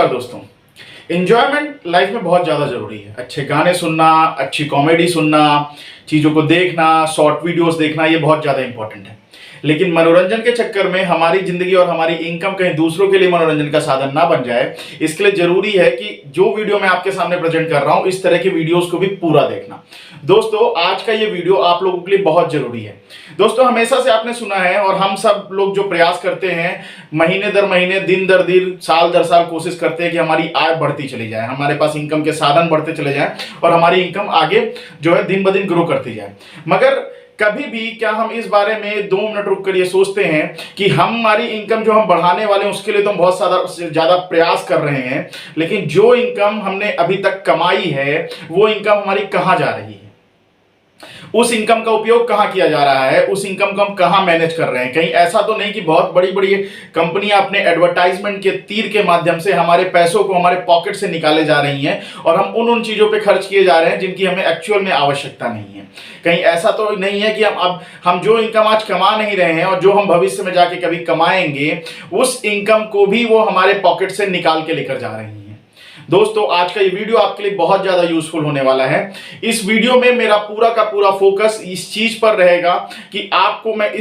दोस्तों, enjoyment life में बहुत ज़्यादा ज़रूरी है। अच्छे गाने सुनना, अच्छी कॉमेडी सुनना, चीज़ों को देखना, शॉर्ट वीडियोस देखना, ये बहुत ज़्यादा इंपॉर्टेंट है। लेकिन मनोरंजन के चक्कर में हमारी ज़िंदगी और हमारी इनकम कहीं दूसरों के लिए मनोरंजन का साधन ना बन जाए, इसके लिए ज़रूरी है कि जो वीडियो मैं आपके सामने प्रेजेंट कर रहा हूँ, इस तरह के वीडियोस को भी पूरा देखना। दोस्तों, आज का ये वीडियो आप लोगों के लिए बहुत ज़रूरी है। दोस्तों, हमेशा से आपने सुना है और हम सब लोग जो प्रयास करते हैं, महीने दर महीने, दिन दर दिन, साल दर साल कोशिश करते हैं कि हमारी आय बढ़ती चली जाए, हमारे पास इनकम के साधन बढ़ते चले जाएं और हमारी इनकम आगे जो है दिन ब दिन ग्रो करती जाए। मगर कभी भी क्या हम इस बारे में 2 मिनट रुक कर ये सोचते हैं कि हमारी इनकम जो हम बढ़ाने वाले हैं उसके लिए तो हम बहुत ज़्यादा प्रयास कर रहे हैं, लेकिन जो इनकम हमने अभी तक कमाई है वो इनकम हमारी कहाँ जा रही है, उस इनकम का उपयोग कहां किया जा रहा है, उस इनकम को हम कहां मैनेज कर रहे हैं। कहीं ऐसा तो नहीं कि बहुत बड़ी बड़ी कंपनियां अपने एडवर्टाइजमेंट के तीर के माध्यम से हमारे पैसों को हमारे पॉकेट से निकाले जा रही हैं और हम उन चीजों पे खर्च किए जा रहे हैं जिनकी हमें एक्चुअल में आवश्यकता नहीं है। कहीं ऐसा तो नहीं है कि हम जो इनकम आज कमा नहीं रहे हैं और जो हम भविष्य में जाके कभी कमाएंगे, उस इनकम को भी वो हमारे पॉकेट से निकाल के लेकर जा रही हैं। दोस्तों, आज का ये वीडियो आपके लिए बहुत ज्यादा यूजफुल होने वाला है। इस वीडियो में मेरा पूरा का पूरा फोकस इस चीज पर रहेगा कि आपको मैं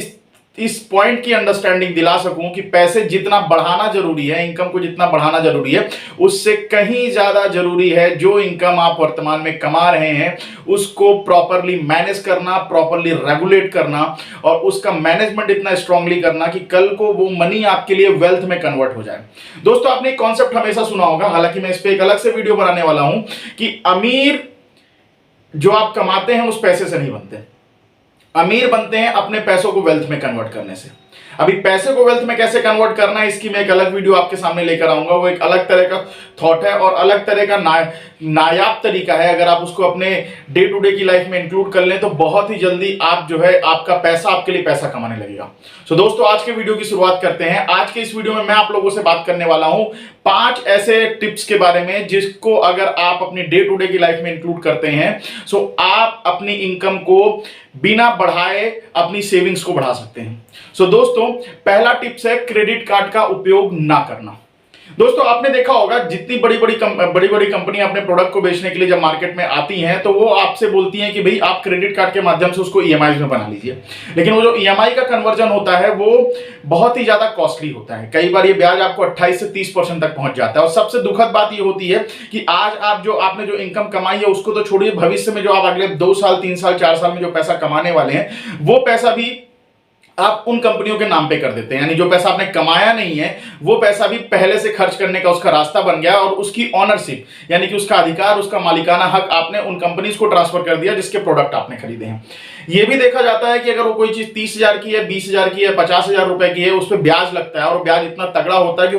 इस पॉइंट की अंडरस्टैंडिंग दिला सकूं कि पैसे जितना बढ़ाना जरूरी है, इनकम को जितना बढ़ाना जरूरी है, उससे कहीं ज्यादा जरूरी है जो इनकम आप वर्तमान में कमा रहे हैं उसको प्रॉपरली मैनेज करना, प्रॉपरली रेगुलेट करना और उसका मैनेजमेंट इतना स्ट्रांगली करना कि कल को वो मनी आपके लिए वेल्थ में कन्वर्ट हो जाए। दोस्तों, आपने एक कॉन्सेप्ट हमेशा सुना होगा, हालांकि मैं इस पर एक अलग से वीडियो बनाने वाला हूं, कि अमीर जो आप कमाते हैं उस पैसे से नहीं बनते, अमीर बनते हैं अपने पैसों को वेल्थ में कन्वर्ट करने से। अभी पैसे को वेल्थ में कैसे कन्वर्ट करना है, इसकी मैं एक अलग वीडियो आपके सामने लेकर आऊंगा। वो एक अलग तरह का थॉट है और अलग तरह का नायाब तरीका है। अगर आप उसको अपने डे टू डे की लाइफ में इंक्लूड कर लें तो बहुत ही जल्दी आप जो है आपका पैसा आपके लिए पैसा कमाने लगेगा। सो दोस्तों, आज के वीडियो की शुरुआत करते हैं। आज के इस वीडियो में मैं आप लोगों से बात करने वाला हूं 5 ऐसे टिप्स के बारे में जिसको अगर आप अपनी डे टू डे की लाइफ में इंक्लूड करते हैं सो आप अपनी इनकम को बिना बढ़ाए अपनी सेविंग्स को बढ़ा सकते हैं। सो दोस्तों, पहला टिप्स है क्रेडिट कार्ड का उपयोग ना करना। दोस्तों, आपने देखा होगा जितनी बड़ी बड़ी कंपनियां अपने प्रोडक्ट को बेचने के लिए जब मार्केट में आती हैं तो वो आपसे बोलती हैं कि भाई आप क्रेडिट कार्ड के माध्यम से उसको ईएमआई में बना लीजिए। लेकिन वो जो ईएमआई का कन्वर्जन होता है वो बहुत ही ज्यादा कॉस्टली होता है। कई बार ये ब्याज आपको 28 से 30% तक पहुंच जाता है। और सबसे दुखद बात ये होती है कि आज आपने जो इनकम कमाई है उसको तो छोड़िए, भविष्य में जो आप अगले 2 साल 3 साल 4 साल में जो पैसा कमाने वाले हैं वो पैसा भी आप उन कंपनियों के नाम पे कर देते हैं। यानी जो पैसा आपने कमाया नहीं है वो पैसा भी पहले से खर्च करने का उसका रास्ता बन गया और उसकी ऑनरशिप यानी कि उसका अधिकार, उसका मालिकाना हक आपने उन कंपनीज को ट्रांसफर कर दिया जिसके प्रोडक्ट आपने खरीदे हैं। यह भी देखा जाता है कि अगर वो कोई चीज 30,000 की है, 20,000 की है, 50,000 रुपए की है, उस पर ब्याज लगता है और ब्याज इतना तगड़ा होता है कि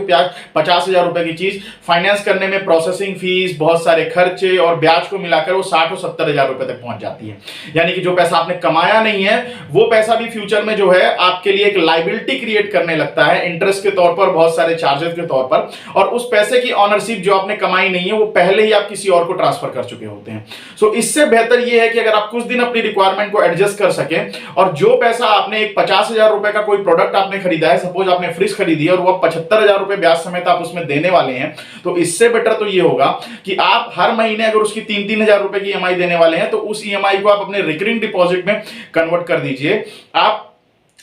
50,000 रुपए की चीज फाइनेंस करने में प्रोसेसिंग फीस, बहुत सारे खर्चे और ब्याज को मिलाकर वो 60 और 70,000 रुपए तक पहुंच जाती है। यानी कि जो पैसा आपने कमाया नहीं है वो पैसा भी फ्यूचर में जो है आपके लिए एक लायबिलिटी क्रिएट करने लगता है, इंटरेस्ट के तौर पर, बहुत सारे चार्जेस के तौर पर। और उस पैसे की ऑनरशिप जो आपने कमाई नहीं है वो पहले ही आप किसी और को ट्रांसफर कर चुके होते हैं। सो इससे बेहतर ये है कि अगर आप कुछ दिन अपनी रिक्वायरमेंट को एडजस्ट कर सके और जो पैसा आपने एक 50,000 रुपए का कोई प्रोडक्ट आपने खरीदा है, सपोज आपने फ्रिज खरीदी है और वो 75,000 रुपए ब्याज समेत आप उसमें देने वाले हैं, तो इससे बेटर तो ये होगा कि आप हर महीने अगर उसकी 3-3 हजार रुपए की ईएमआई देने वाले हैं तो उस ईएमआई को आप अपने रिकरिंग डिपॉजिट में कन्वर्ट कर दीजिए। आप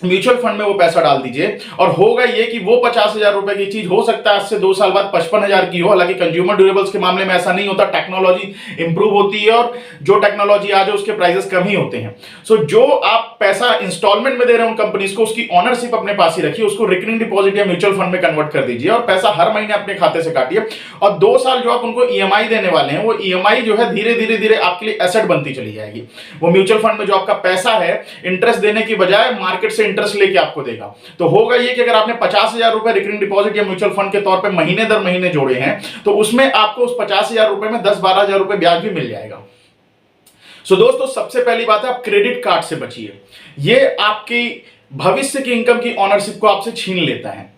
म्यूचुअल फंड में वो पैसा डाल दीजिए और होगा ये कि वो 50,000 रुपए की चीज हो सकता है आज से 2 साल बाद 55,000 की हो। हालांकि कंज्यूमर ड्यूरेबल्स के मामले में ऐसा नहीं होता, टेक्नोलॉजी इंप्रूव होती है और जो टेक्नोलॉजी आ जाए उसके प्राइसेस कम ही होते हैं। सो जो आप पैसा इंस्टॉलमेंट में दे रहे हैं उन कंपनीज को, उसकी ऑनरशिप अपने पास ही रखिए, उसको रिकरिंग डिपॉजिट या म्यूचुअल फंड में कन्वर्ट कर दीजिए और पैसा हर महीने अपने खाते से काटिए। और 2 साल जो आप उनको ईएमआई देने वाले हैं वो ईएमआई जो है धीरे धीरे आपके लिए एसेट बनती चली जाएगी। वो म्यूचुअल फंड में जो आपका पैसा है इंटरेस्ट देने की बजाय मार्केट से इंटरेस्ट लेके आपको देगा। तो होगा ये कि अगर आपने 50,000 रुपए रिकरिंग डिपॉजिट या म्यूचुअल फंड के तौर पे महीने दर महीने जोड़े हैं तो उसमें आपको उस 50,000 रुपए में 10-12,000 रुपए ब्याज भी मिल जाएगा। सो दोस्तों, सबसे पहली बात है आप क्रेडिट कार्ड से बचिए। ये आपकी भविष्य की इनकम की ऑनरशिप को आपसे छीन लेता है।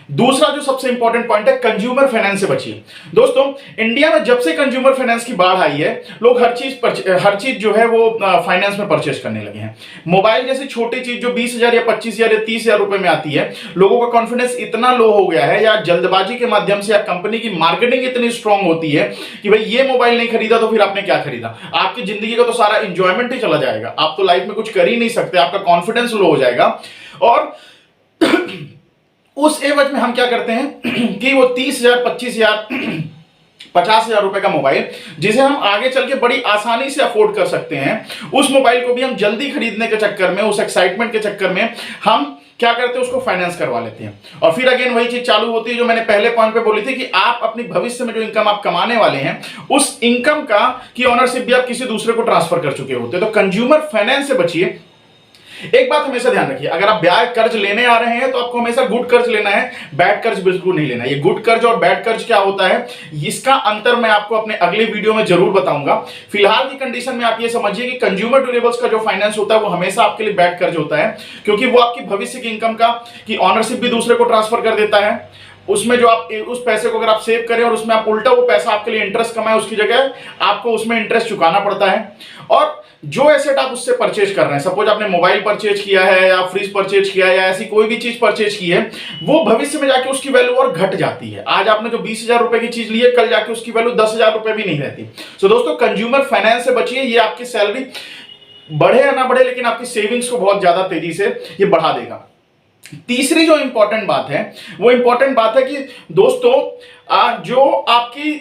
दूसरा जो सबसे इंपॉर्टेंट पॉइंट है, कंज्यूमर फाइनेंस से बचिए। दोस्तों, इंडिया में जब से कंज्यूमर फाइनेंस की बाढ़ आई है, लोग हर चीज जो है वो फाइनेंस में परचेस करने लगे हैं। मोबाइल जैसी छोटी चीज जो 20,000 या 25,000 या 30,000 रुपए में आती है, लोगों का कॉन्फिडेंस इतना लो हो गया है, या जल्दबाजी के माध्यम से या कंपनी की मार्केटिंग इतनी स्ट्रांग होती है कि भाई ये मोबाइल नहीं खरीदा तो फिर आपने क्या खरीदा, आपकी जिंदगी का तो सारा इंजॉयमेंट ही चला जाएगा, आप तो लाइफ में कुछ कर ही नहीं सकते, आपका कॉन्फिडेंस लो हो जाएगा। और उस एवज में हम क्या करते हैं कि वो 30,000, 25,000, 50,000 रुपए का मोबाइल, जिसे हम आगे चल के बड़ी आसानी से अफोर्ड कर सकते हैं, उस मोबाइल को भी हम जल्दी खरीदने के चक्कर में, उस एक्साइटमेंट के चक्कर में हम क्या करते हैं, उसको फाइनेंस करवा लेते हैं। और फिर अगेन वही चीज चालू होती है जो मैंने पहले पॉइंट पे बोली थी कि आप अपनी भविष्य में जो इनकम आप कमाने वाले हैं, उस इनकम का की ऑनरशिप भी आप किसी दूसरे को ट्रांसफर कर चुके होते हैं। तो कंज्यूमर फाइनेंस से बचिए। एक बात हमेशा ध्यान रखिए, अगर आप ब्याज कर्ज लेने आ रहे हैं तो आपको हमेशा गुड कर्ज लेना है, बैड कर्ज बिल्कुल नहीं लेना है। ये गुड कर्ज और बैड कर्ज क्या होता है, इसका अंतर मैं आपको अपने अगले वीडियो में जरूर बताऊंगा। फिलहाल की कंडीशन में आप ये समझिए कि कंज्यूमर ड्यूरेबल्स का जो फाइनेंस होता है वो हमेशा आपके लिए बैड कर्ज होता है, क्योंकि वो आपकी भविष्य की इनकम की ऑनरशिप भी दूसरे को ट्रांसफर कर देता है। उसमें जो आप उस पैसे को अगर आप सेव करें और उसमें आप उल्टा वो पैसा आपके लिए इंटरेस्ट कमाए, उसकी जगह आपको उसमें इंटरेस्ट चुकाना पड़ता है। और जो एसेट आप उससे परचेज कर रहे हैं, सपोज आपने मोबाइल परचेज किया है या फ्रिज परचेज किया है या ऐसी कोई भी चीज परचेज की है, वो भविष्य में जाके उसकी वैल्यू और घट जाती है। आज आपने जो 20,000 रुपए की चीज ली है, कल जाके उसकी वैल्यू 10,000 रुपए भी नहीं रहती। तो दोस्तों, कंज्यूमर फाइनेंस से बचिए। ये आपकी सैलरी बढ़े या ना बढ़े, लेकिन आपकी सेविंग्स को बहुत ज्यादा तेजी से ये बढ़ा देगा। तीसरी जो इंपॉर्टेंट बात है, वो इंपॉर्टेंट बात है कि दोस्तों, जो आपकी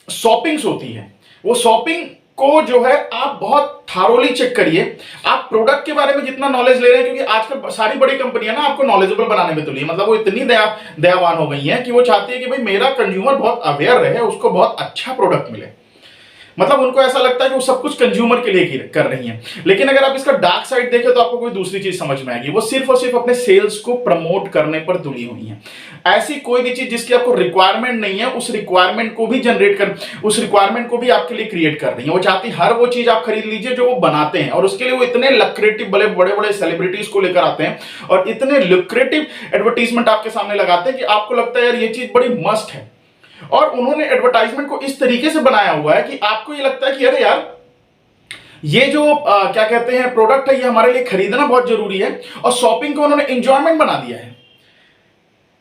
शॉपिंग्स होती है, वो शॉपिंग को जो है आप बहुत थारोली चेक करिए। आप प्रोडक्ट के बारे में जितना नॉलेज ले रहे हैं, क्योंकि आजकल सारी बड़ी कंपनियां ना आपको नॉलेजेबल बनाने में तुली है, मतलब वो इतनी दयावान हो गई हैं कि वो चाहती है कि भाई मेरा कंज्यूमर बहुत अवेयर रहे, उसको बहुत अच्छा प्रोडक्ट मिले। मतलब उनको ऐसा लगता है कि वो सब कुछ कंज्यूमर के लिए कर रही हैं। लेकिन अगर आप इसका डार्क साइड देखें तो आपको कोई दूसरी चीज समझ में आएगी। वो सिर्फ और सिर्फ अपने सेल्स को प्रमोट करने पर तुली हुई हैं। ऐसी कोई भी चीज जिसकी आपको रिक्वायरमेंट नहीं है, उस रिक्वायरमेंट को भी उस रिक्वायरमेंट को भी आपके लिए क्रिएट कर रही है। वो चाहती हर वो चीज आप खरीद लीजिए जो वो बनाते हैं, और उसके लिए वो इतने लक्रेटिव बड़े बड़े सेलिब्रिटीज को लेकर आते हैं और इतने लुक्रेटिव एडवर्टीजमेंट आपके सामने लगाते हैं कि आपको लगता है यार ये चीज बड़ी मस्त है। और उन्होंने एडवर्टाइजमेंट को इस तरीके से बनाया हुआ है कि आपको ये लगता है कि अरे यार, ये जो क्या कहते हैं प्रोडक्ट है, ये हमारे लिए खरीदना बहुत जरूरी है। और शॉपिंग को उन्होंने एंजॉयमेंट बना दिया है।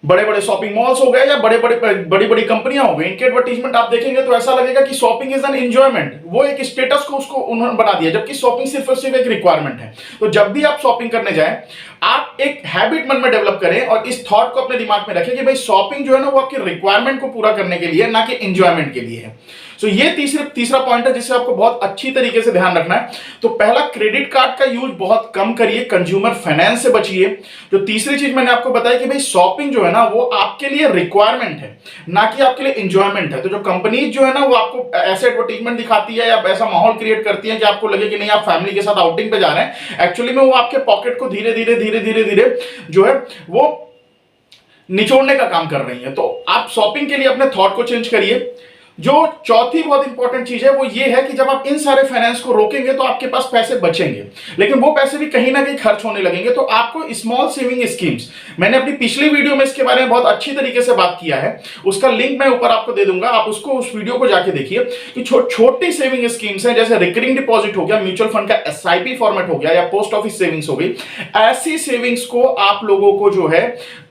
बड़े बड़े शॉपिंग मॉल्स हो गए या बड़ी बड़ी कंपनियां हो गई, इनके एडवर्टाइजमेंट आप देखेंगे तो ऐसा लगेगा कि शॉपिंग इज एन एंजॉयमेंट। वो एक स्टेटस को उसको उन्होंने बना दिया, जबकि शॉपिंग सिर्फ और सिर्फ एक रिक्वायरमेंट है। तो जब भी आप शॉपिंग करने जाएं, आप एक हैबिट मन में डेवलप करें और इस थॉट को अपने दिमाग में रखें कि भाई शॉपिंग जो है ना, वो आपकी रिक्वायरमेंट को पूरा करने के लिए, ना कि एंजॉयमेंट के लिए है। तो ये तीसरा पॉइंट है जिससे आपको बहुत अच्छी तरीके से ध्यान रखना है। तो पहला, क्रेडिट कार्ड का यूज बहुत कम करिए, कंज्यूमर फाइनेंस से बचिए। जो तीसरी चीज मैंने आपको बताई कि भाई शॉपिंग जो है ना, वो आपके लिए रिक्वायरमेंट है, ना कि आपके लिए एंजॉयमेंट है। तो जो कंपनीज जो है ना, वो आपको ऐसे एडवर्टीजमेंट दिखाती है या ऐसा माहौल क्रिएट करती है कि आपको लगे कि नहीं आप फैमिली के साथ आउटिंग पे जा रहे हैं, एक्चुअली में वो आपके पॉकेट को धीरे धीरे जो है वो निचोड़ने का काम कर रही है। तो आप शॉपिंग के लिए अपने थॉट को चेंज करिए। जो चौथी बहुत इंपॉर्टेंट चीज है वो ये है कि जब आप इन सारे फाइनेंस को रोकेंगे तो आपके पास पैसे बचेंगे, लेकिन वो पैसे भी कहीं ना कहीं खर्च होने लगेंगे। तो आपको स्मॉल सेविंग स्कीम्स, मैंने अपनी पिछली वीडियो में इसके बारे में बहुत अच्छी तरीके से बात किया है, उसका लिंक मैं ऊपर आपको दे दूंगा, आप उस वीडियो को जाके देखिए कि छोटी सेविंग स्कीम्स हैं, जैसे रिकरिंग डिपॉजिट हो गया, म्यूचुअल फंड का SIP फॉर्मेट हो गया, या पोस्ट ऑफिस सेविंग्स हो गई। ऐसी सेविंग्स को आप लोगों को जो है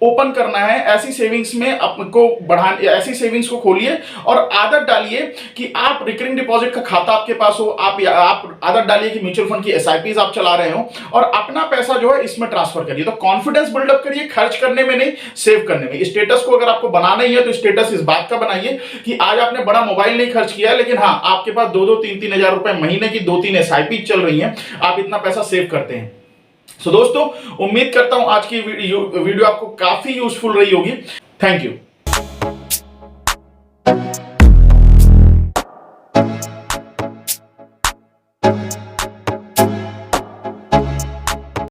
ओपन करना है, ऐसी सेविंग्स में आपको बढ़ाने, ऐसी सेविंग्स को खोलिए और आदत डालिए कि आप रिकरिंग डिपॉजिट का खाता आपके पास हो, आप आदत डालिए कि म्यूचुअल फंड की SIPs आप चला रहे हो और अपना पैसा जो है इसमें ट्रांसफर करिए। तो कॉन्फिडेंस बिल्डअप करिए, खर्च करने में नहीं, सेव करने में। स्टेटस को अगर आपको बनाना ही है तो स्टेटस इस बात का बनाइए कि आज आपने बड़ा मोबाइल नहीं खर्च किया है, लेकिन हाँ, आपके पास 2-2, 3-3 हजार रुपए महीने की 2-3 SIP चल रही हैं, आप इतना पैसा सेव करते हैं। दोस्तों, उम्मीद करता हूं आज की वीडियो आपको काफी यूजफुल रही होगी। Thank you.